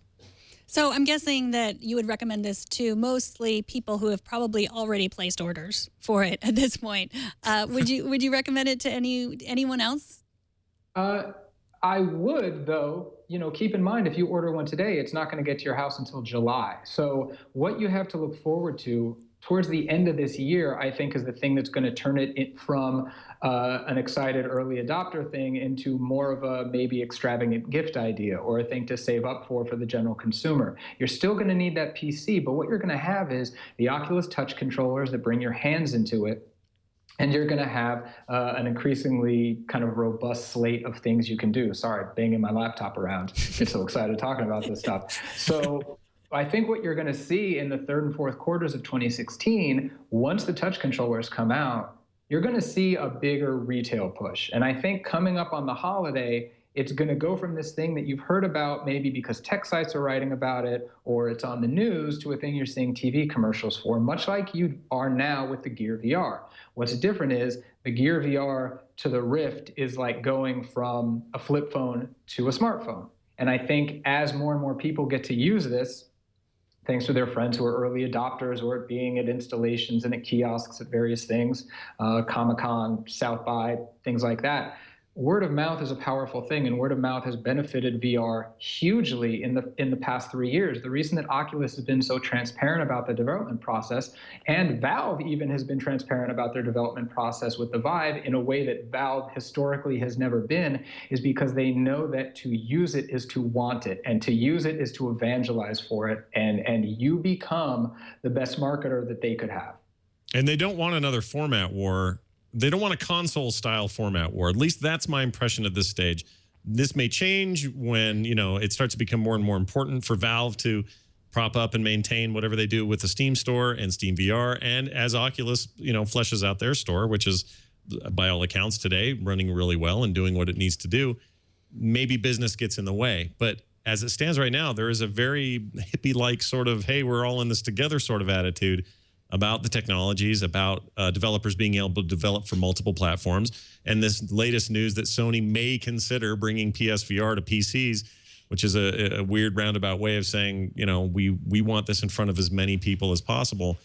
So I'm guessing that you would recommend this to mostly people who have probably already placed orders for it at this point. Would you recommend it to anyone else?
I would, though, keep in mind, if you order one today, it's not going to get to your house until July. So what you have to look forward to towards the end of this year, I think, is the thing that's going to turn it from an excited early adopter thing into more of a maybe extravagant gift idea or a thing to save up for the general consumer. You're still going to need that PC, but what you're going to have is the Oculus Touch controllers that bring your hands into it. And you're going to have an increasingly kind of robust slate of things you can do. Sorry, banging my laptop around. Get so excited talking about this stuff. So I think what you're going to see in the third and fourth quarters of 2016, once the touch controllers come out, you're going to see a bigger retail push. And I think coming up on the holiday, it's going to go from this thing that you've heard about maybe because tech sites are writing about it or it's on the news to a thing you're seeing TV commercials for, much like you are now with the Gear VR. What's different is the Gear VR to the Rift is like going from a flip phone to a smartphone. And I think as more and more people get to use this, thanks to their friends who are early adopters or being at installations and at kiosks at various things, Comic-Con, South by, things like that, word of mouth is a powerful thing, and word of mouth has benefited VR hugely in the past 3 years. The reason that Oculus has been so transparent about the development process, and Valve even has been transparent about their development process with the Vive in a way that Valve historically has never been, is because they know that to use it is to want it, and to use it is to evangelize for it, and you become the best marketer that they could have.
And they don't want another format war. They don't want a console-style format war. At least that's my impression at this stage. This may change when, you know, it starts to become more and more important for Valve to prop up and maintain whatever they do with the Steam store and Steam VR. And as Oculus, you know, fleshes out their store, which is, by all accounts today, running really well and doing what it needs to do, maybe business gets in the way. But as it stands right now, there is a very hippie-like sort of, hey, we're all in this together sort of attitude about the technologies, about developers being able to develop for multiple platforms. And this latest news that Sony may consider bringing PSVR to PCs, which is a weird roundabout way of saying, you know, we want this in front of as many people as possible.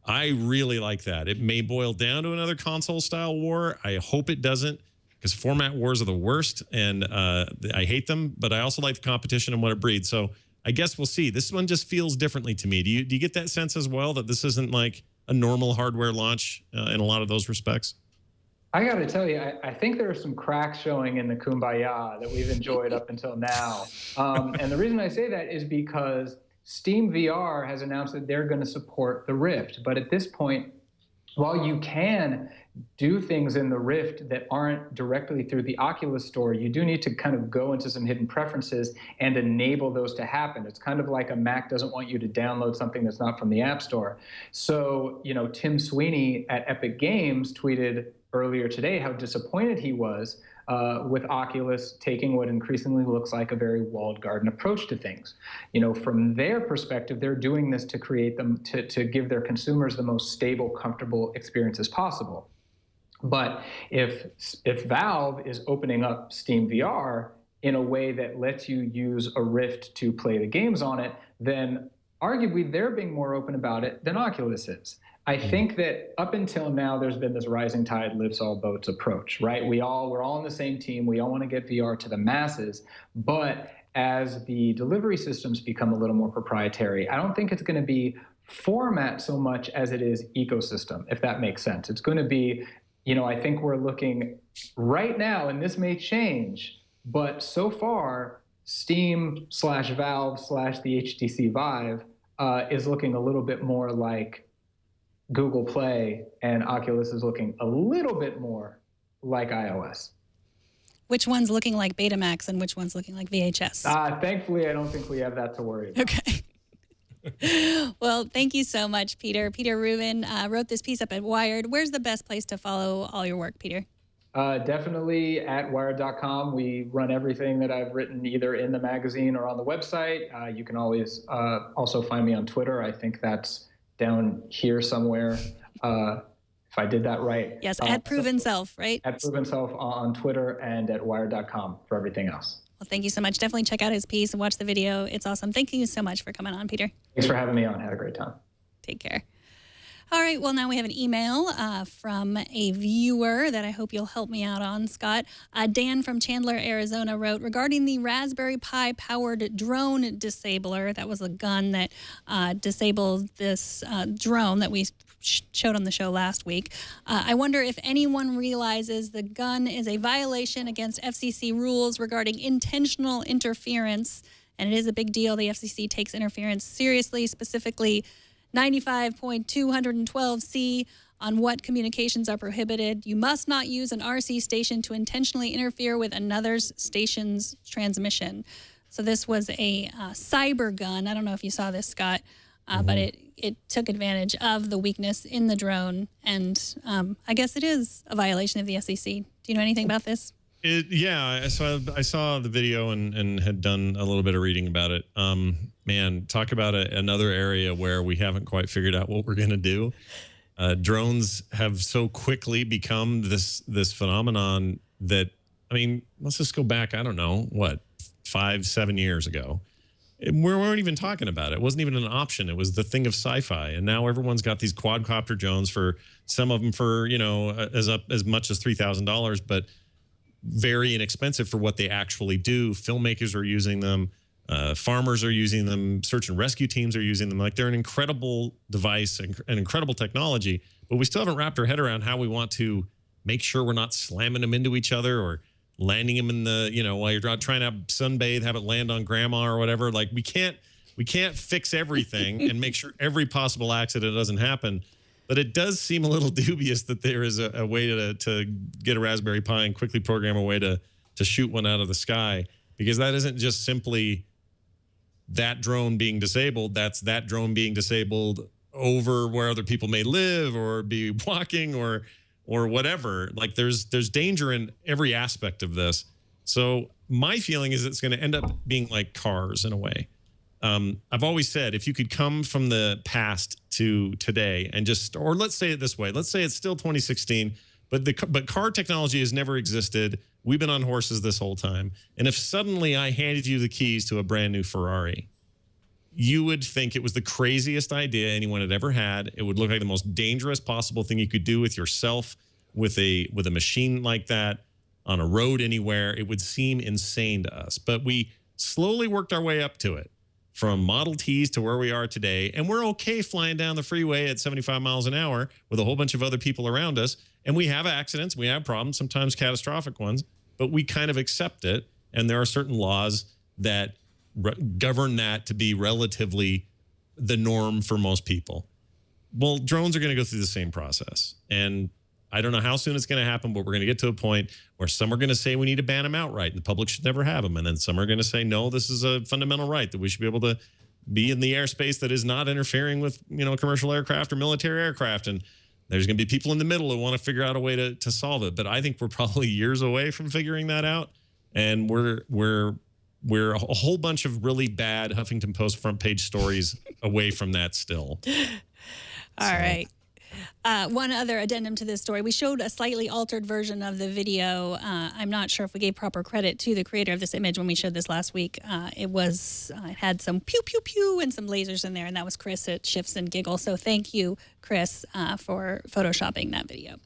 I really like that. It may boil down to another console-style war. I hope it doesn't, because format wars are the worst, and I hate them, but I also like the competition and what it breeds. So I guess we'll see. This one just feels differently to me. Do you get that sense as well, that this isn't like a normal hardware launch in a lot of those respects?
I got to tell you, I think there are some cracks showing in the Kumbaya that we've enjoyed up until now. And the reason I say that is because Steam VR has announced that they're going to support the Rift. But at this point, while you can do things in the Rift that aren't directly through the Oculus store, you do need to kind of go into some hidden preferences and enable those to happen. It's kind of like a Mac doesn't want you to download something that's not from the App Store. So, you know, Tim Sweeney at Epic Games tweeted earlier today how disappointed he was with Oculus taking what increasingly looks like a very walled garden approach to things. You know, from their perspective, they're doing this to create them, to give their consumers the most stable, comfortable experiences possible. But if Valve is opening up Steam VR in a way that lets you use a Rift to play the games on it, then arguably they're being more open about it than Oculus is. I think that up until now, there's been this rising tide lifts all boats approach, right? We're all on the same team. We all want to get VR to the masses. But as the delivery systems become a little more proprietary, I don't think it's going to be format so much as it is ecosystem, if that makes sense. It's going to be, you know, I think we're looking right now, and this may change, but so far, Steam/Valve/the HTC Vive is looking a little bit more like Google Play, and Oculus is looking a little bit more like iOS.
Which one's looking like Betamax and which one's looking like VHS?
Thankfully, I don't think we have that to worry about.
Okay. Well, thank you so much, Peter. Peter Rubin wrote this piece up at Wired. Where's the best place to follow all your work, Peter?
Definitely at wired.com. We run everything that I've written either in the magazine or on the website. You can always also find me on Twitter. I think that's down here somewhere, if I did that right.
Yes, at Proven Self, right?
At Proven Self on Twitter, and at wired.com for everything else.
Well, thank you so much. Definitely check out his piece and watch the video. It's awesome. Thank you so much for coming on, Peter.
Thanks for having me on. Had a great time.
Take care. All right, well, now we have an email from a viewer that I hope you'll help me out on, Scott. Dan from Chandler, Arizona wrote, regarding the Raspberry Pi-powered drone disabler, that was a gun that disabled this drone that we showed on the show last week. I wonder if anyone realizes the gun is a violation against FCC rules regarding intentional interference, and it is a big deal. The FCC takes interference seriously, specifically 95.212C on what communications are prohibited. You must not use an RC station to intentionally interfere with another station's transmission. So this was a cyber gun. I don't know if you saw this, Scott, but it took advantage of the weakness in the drone. And I guess it is a violation of the FCC. Do you know anything about this?
Yeah, so I saw the video and had done a little bit of reading about it. Man, talk about another area where we haven't quite figured out what we're going to do. Drones have so quickly become this phenomenon that, I mean, let's just go back, I don't know, what, 5-7 years ago. We weren't even talking about it. It wasn't even an option. It was the thing of sci-fi. And now everyone's got these quadcopter drones, for some of them for, you know, as much as $3,000. But very inexpensive for what they actually do. Filmmakers are using them. Farmers are using them. Search and rescue teams are using them. Like, they're an incredible device and an incredible technology, but we still haven't wrapped our head around how we want to make sure we're not slamming them into each other or landing them in the, while you're trying to sunbathe, have it land on grandma or whatever. Like, we can't fix everything and make sure every possible accident doesn't happen. But it does seem a little dubious that there is a way to get a Raspberry Pi and quickly program a way to shoot one out of the sky, because that isn't just simply that drone being disabled. That's that drone being disabled over where other people may live or be walking or whatever. Like, there's danger in every aspect of this. So my feeling is it's going to end up being like cars in a way. I've always said, if you could come from the past to today and or let's say it this way, let's say it's still 2016, but car technology has never existed. We've been on horses this whole time. And if suddenly I handed you the keys to a brand new Ferrari, you would think it was the craziest idea anyone had ever had. It would look like the most dangerous possible thing you could do with yourself, with a machine like that on a road anywhere. It would seem insane to us. But we slowly worked our way up to it, from Model Ts to where we are today. And we're okay flying down the freeway at 75 miles an hour with a whole bunch of other people around us. And we have accidents, we have problems, sometimes catastrophic ones, but we kind of accept it. And there are certain laws that govern that to be relatively the norm for most people. Well, drones are going to go through the same process. And I don't know how soon it's going to happen, but we're going to get to a point where some are going to say we need to ban them outright and the public should never have them. And then some are going to say, no, this is a fundamental right, that we should be able to be in the airspace that is not interfering with, commercial aircraft or military aircraft. And there's going to be people in the middle who want to figure out a way to solve it. But I think we're probably years away from figuring that out. And we're a whole bunch of really bad Huffington Post front page stories away from that still.
All right. One other addendum to this story. We showed a slightly altered version of the video. I'm not sure if we gave proper credit to the creator of this image when we showed this last week. It had some pew, pew, pew and some lasers in there, and that was Chris at Shifts and Giggle. So thank you, Chris, for photoshopping that video.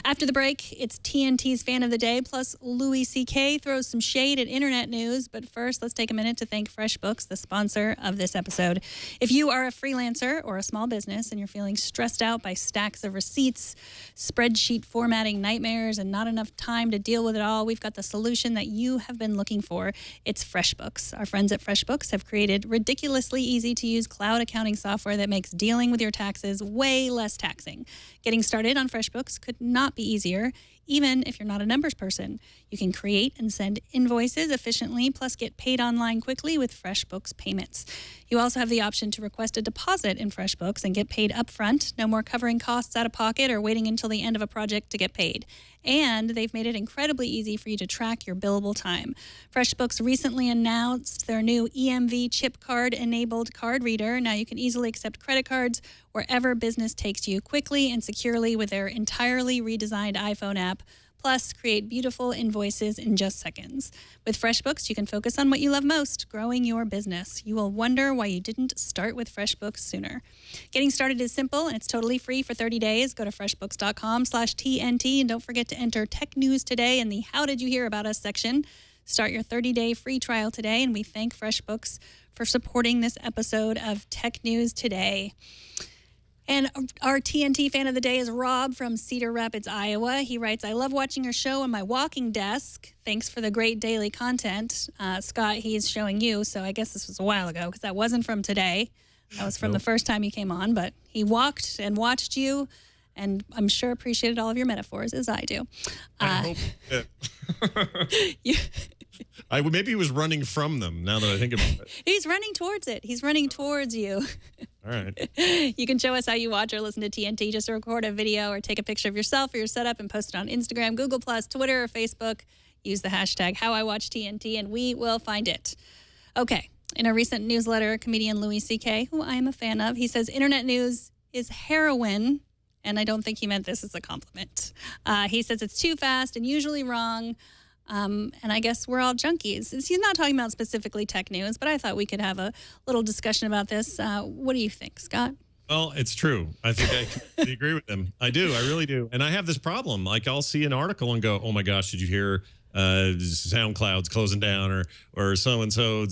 After the break, it's TNT's Fan of the Day, plus Louis C.K. throws some shade at internet news. But first, let's take a minute to thank FreshBooks, the sponsor of this episode. If you are a freelancer or a small business and you're feeling stressed out by stacks of receipts, spreadsheet formatting nightmares, and not enough time to deal with it all, we've got the solution that you have been looking for. It's FreshBooks. Our friends at FreshBooks have created ridiculously easy-to-use cloud accounting software that makes dealing with your taxes way less taxing. Getting started on FreshBooks could not be easier, even if you're not a numbers person. You can create and send invoices efficiently, plus get paid online quickly with FreshBooks payments. You also have the option to request a deposit in FreshBooks and get paid upfront. No more covering costs out of pocket or waiting until the end of a project to get paid. And they've made it incredibly easy for you to track your billable time. FreshBooks recently announced their new EMV chip card-enabled card reader. Now you can easily accept credit cards wherever business takes you, quickly and securely with their entirely redesigned iPhone app. Plus, create beautiful invoices in just seconds. With FreshBooks, you can focus on what you love most, growing your business. You will wonder why you didn't start with FreshBooks sooner. Getting started is simple, and it's totally free for 30 days. Go to freshbooks.com/TNT, and don't forget to enter Tech News Today in the How Did You Hear About Us section. Start your 30-day free trial today, and we thank FreshBooks for supporting this episode of Tech News Today. And our TNT fan of the day is Rob from Cedar Rapids, Iowa. He writes, I love watching your show on my walking desk. Thanks for the great daily content. Scott, he's showing you, so I guess this was a while ago because that wasn't from today. That was from the first time you came on, but he walked and watched you, and I'm sure appreciated all of your metaphors, as I do.
I hope maybe he was running from them, now that I think about it.
He's running towards it. He's running towards you.
All right.
You can show us how you watch or listen to TNT. Just record a video or take a picture of yourself or your setup and post it on Instagram, Google+, Twitter, or Facebook. Use the hashtag HowIWatchTNT, and we will find it. Okay. In a recent newsletter, comedian Louis C.K., who I am a fan of, he says, internet news is heroin, and I don't think he meant this as a compliment. He says it's too fast and usually wrong. And I guess we're all junkies. He's not talking about specifically tech news, but I thought we could have a little discussion about this. What do you think, Scott?
Well, it's true. I think I completely agree with him. I do. I really do. And I have this problem. Like, I'll see an article and go, oh my gosh, did you hear SoundCloud's closing down, or so and so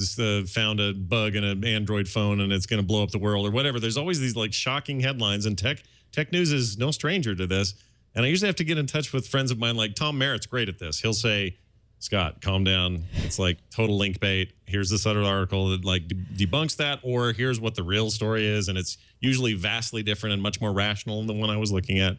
found a bug in an Android phone and it's going to blow up the world, or whatever. There's always these like shocking headlines, and tech news is no stranger to this. And I usually have to get in touch with friends of mine, like Tom Merritt's great at this. He'll say, Scott, calm down. It's like total link bait. Here's this other article that like debunks that, or here's what the real story is. And it's usually vastly different and much more rational than the one I was looking at.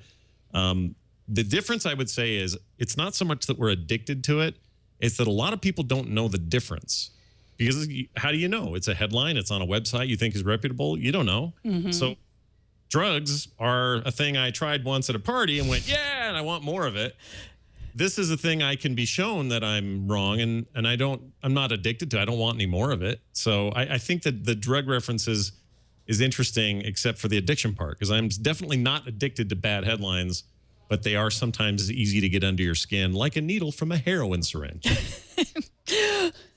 The difference, I would say, is it's not so much that we're addicted to it. It's that a lot of people don't know the difference. Because how do you know? It's a headline. It's on a website you think is reputable. You don't know. Mm-hmm. So drugs are a thing I tried once at a party and went, yeah, and I want more of it. This is a thing I can be shown that I'm wrong, and I'm not addicted to. I don't want any more of it. So I think that the drug references is interesting, except for the addiction part, because I'm definitely not addicted to bad headlines, but they are sometimes easy to get under your skin, like a needle from a heroin syringe.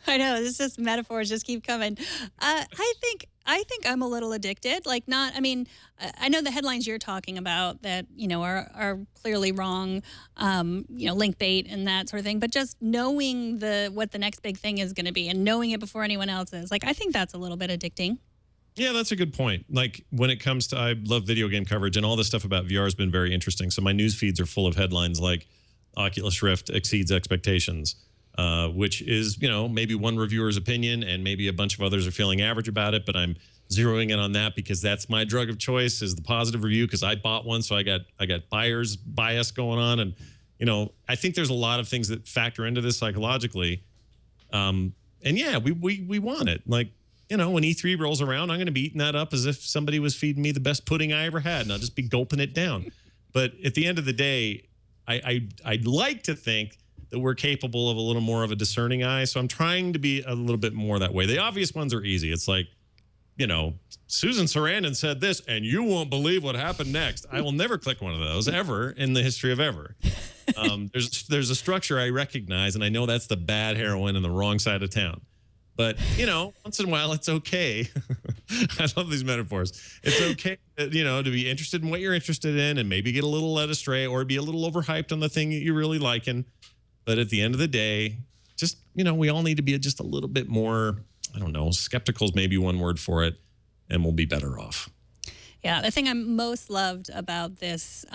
I know, it's just metaphors just keep coming. I think I'm a little addicted. Like, not, I mean, I know the headlines you're talking about that, are clearly wrong, link bait and that sort of thing. But just knowing what the next big thing is going to be and knowing it before anyone else is, like, I think that's a little bit addicting.
Yeah, that's a good point. Like when it comes to, I love video game coverage, and all this stuff about VR has been very interesting. So my news feeds are full of headlines like Oculus Rift exceeds expectations, which is, maybe one reviewer's opinion and maybe a bunch of others are feeling average about it. But I'm zeroing in on that because that's my drug of choice, is the positive review, because I bought one. So I got buyer's bias going on. And, I think there's a lot of things that factor into this psychologically. And yeah, we want it. Like, when E3 rolls around, I'm going to be eating that up as if somebody was feeding me the best pudding I ever had, and I'll just be gulping it down. But at the end of the day, I'd like to think that we're capable of a little more of a discerning eye. So I'm trying to be a little bit more that way. The obvious ones are easy. It's like, Susan Sarandon said this, and you won't believe what happened next. I will never click one of those ever in the history of ever. There's a structure I recognize, and I know that's the bad heroine and the wrong side of town. But, once in a while, it's okay. I love these metaphors. It's okay, to be interested in what you're interested in and maybe get a little led astray or be a little overhyped on the thing that you're really liking. But at the end of the day, just, we all need to be just a little bit more, I don't know, skeptical is maybe one word for it, and we'll be better off.
Yeah, the thing I most loved about this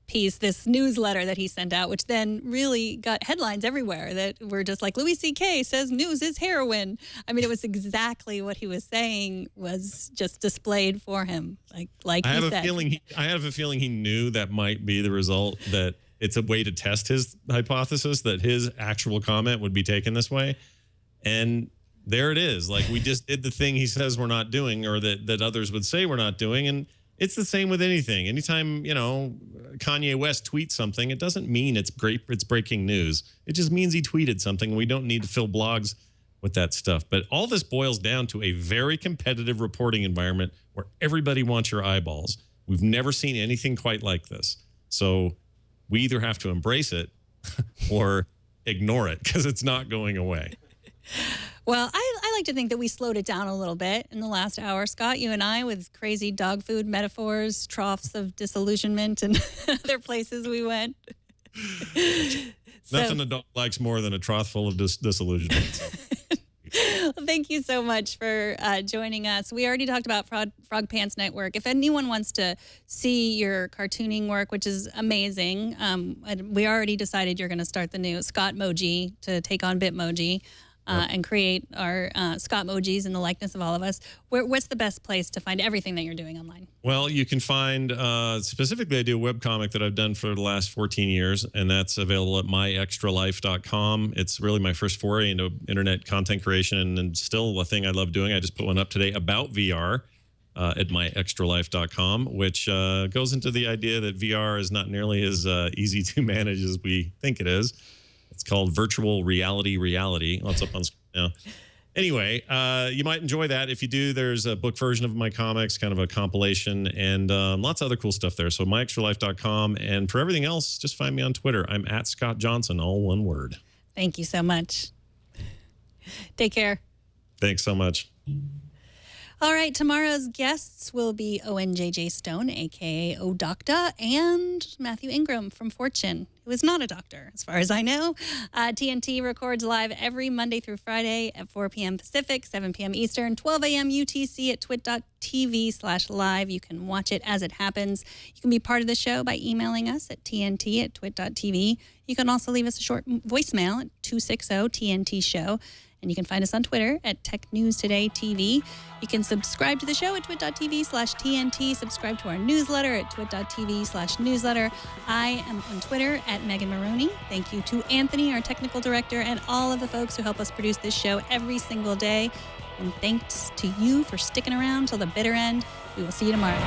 piece, this newsletter that he sent out, which then really got headlines everywhere that were just like, Louis C.K. says news is heroin. I mean, it was exactly what he was saying was just displayed for him. Like I have
a feeling he knew that might be the result, that it's a way to test his hypothesis that his actual comment would be taken this way. And there it is. Like, we just did the thing he says we're not doing, or that others would say we're not doing. And it's the same with anything. Anytime, Kanye West tweets something, it doesn't mean it's breaking news. It just means he tweeted something. We don't need to fill blogs with that stuff. But all this boils down to a very competitive reporting environment where everybody wants your eyeballs. We've never seen anything quite like this. So we either have to embrace it or ignore it, because it's not going away.
Well, I like to think that we slowed it down a little bit in the last hour, Scott, you and I, with crazy dog food metaphors, troughs of disillusionment, and other places we went.
Nothing a dog likes more than a trough full of disillusionment.
Well, thank you so much for joining us. We already talked about Frog Pants Network. If anyone wants to see your cartooning work, which is amazing, we already decided you're going to start the new Scott Moji to take on Bitmoji. And create our Scott Mojis in the likeness of all of us. What's the best place to find everything that you're doing online?
Well, you can find, specifically, I do a webcomic that I've done for the last 14 years, and that's available at myextralife.com. It's really my first foray into internet content creation, and still a thing I love doing. I just put one up today about VR at myextralife.com, which goes into the idea that VR is not nearly as easy to manage as we think it is. It's called virtual reality. Well, it's up on screen now. Anyway, you might enjoy that. If you do, there's a book version of my comics, kind of a compilation, and lots of other cool stuff there. So myextralife.com. And for everything else, just find me on Twitter. I'm at Scott Johnson, all one word.
Thank you so much. Take care.
Thanks so much.
All right, tomorrow's guests will be ONJJ Stone, a.k.a. O'Docta, and Matthew Ingram from Fortune, who is not a doctor, as far as I know. TNT records live every Monday through Friday at 4 p.m. Pacific, 7 p.m. Eastern, 12 a.m. UTC at twit.tv/live. You can watch it as it happens. You can be part of the show by emailing us at tnt@twit.tv. You can also leave us a short voicemail at 260-TNT-SHOW. And you can find us on Twitter at Tech News Today TV. You can subscribe to the show at twit.tv/TNT. Subscribe to our newsletter at twit.tv/newsletter. I am on Twitter at Megan Morrone. Thank you to Anthony, our technical director, and all of the folks who help us produce this show every single day. And thanks to you for sticking around till the bitter end. We will see you tomorrow.